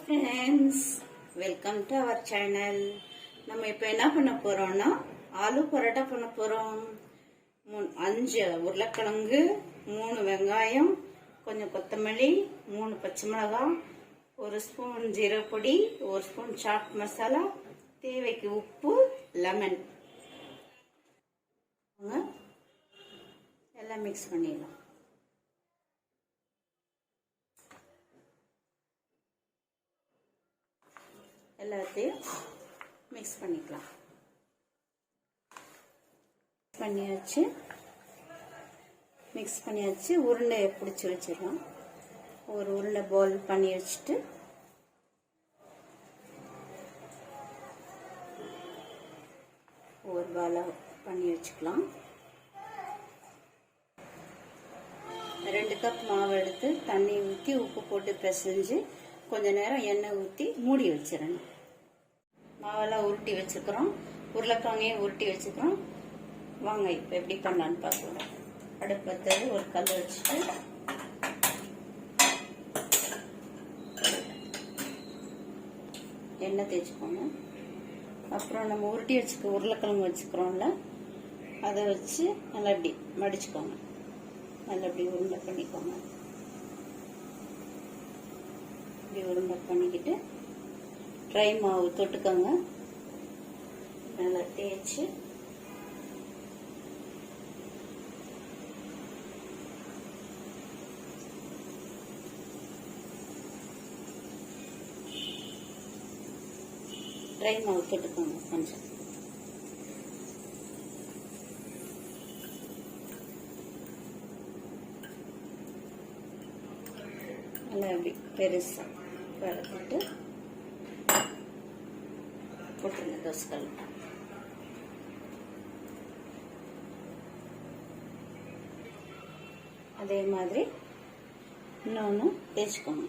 Friends, welcome to our channel. நம்ம இப்போ என்ன பண்ண போறோம்னா ஆலு பரோட்டா பண்ண போறோம். 5 உருளைக்கிழங்கு, 3 வெங்காயம், கொஞ்சம் கொத்தமல்லி, 3 பச்சை மிளகாய், 1 ஸ்பூன் ஜீரகப்பொடி, 1 ஸ்பூன் சாட் மசாலா, தேவைக்கு உப்பு, லெமன் எல்லாம் மிக்ஸ் பண்ணிடலாம். எல்லாத்தையும் மிக்ஸ் பண்ணிக்கலாம். மிக்ஸ் பண்ணியாச்சு. உருண்டையை பிடிச்சி வச்சிடலாம். ஒரு உருண்டை பால் பண்ணி வச்சுட்டு ஒரு பாலை பண்ணி வச்சுக்கலாம். 2 கப் மாவு எடுத்து தண்ணி ஊற்றி உப்பு போட்டு பிசைஞ்சு கொஞ்ச நேரம் எண்ணெய் ஊற்றி மூடி வச்சிடணும். மாவெல்லாம் உருட்டி வச்சுக்கிறோம். உருளைக்கிழங்கையும் உருட்டி வச்சுக்கிறோம். வாங்க இப்போ எப்படி பண்ணலான்னு பார்க்கலாம். அடுப்பத்தை ஒரு கல் வச்சுட்டு எண்ணெய் தேய்ச்சிக்கோங்க. அப்புறம் நம்ம உருட்டி வச்சுக்க உருளைக்கிழங்கு வச்சுக்கிறோம்ல, அதை வச்சு நல்லா இப்படி மடிச்சுக்கோங்க. நல்லா இப்படி உருண்டை பண்ணிக்கோங்க. இப்படி உருண்டை பண்ணிக்கிட்டு ட்ரை மாவு தொட்டுக்கோங்க. நல்லா தேய்ச்சி ட்ரை மாவு தொட்டுக்கோங்க. கொஞ்சம் நல்லா அப்படி பெருசா பரப்பிட்டு போட்டுருங்க தோசைக்கல். அதே மாதிரி இன்னொன்று தேய்ச்சிக்கோங்க.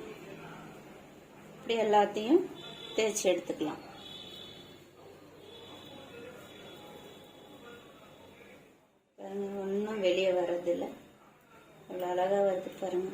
இப்படி எல்லாத்தையும் தேய்ச்சி எடுத்துக்கலாம். ஒன்றும் வெளியே வர்றதில்லை. அவ்வளோ அழகாக வருது பாருங்க.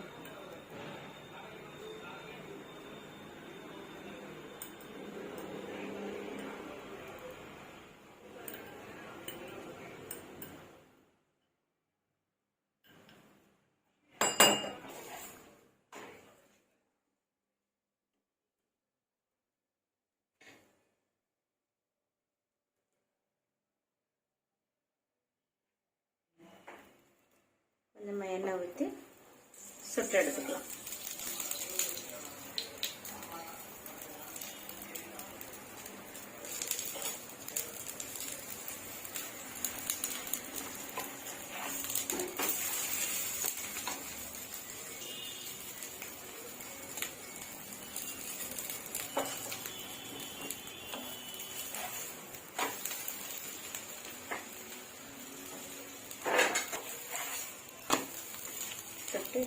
கொஞ்சமாக எண்ணெய் ஊற்றி சுட்டு எடுத்துக்கலாம்.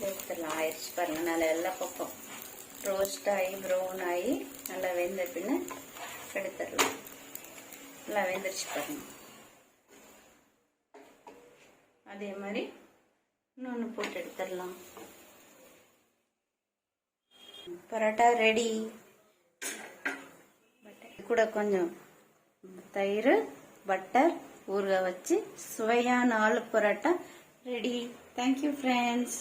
எடுத்துடலாம். ஆயிடுச்சு பாருங்க. நல்லா எல்லா பக்கம் ரோஸ்ட் ஆகி ப்ரௌன் ஆகி நல்லா வெந்த பின்ன எடுத்துடலாம். நல்லா வெந்துருச்சு பாருங்க. அதே மாதிரி இன்னொன்று போட்டு எடுத்துடலாம். பரோட்டா ரெடி. கூட கொஞ்சம் தயிர், பட்டர், ஊறுகாய் வச்சு சுவையான aloo parotta ready. Thank you friends.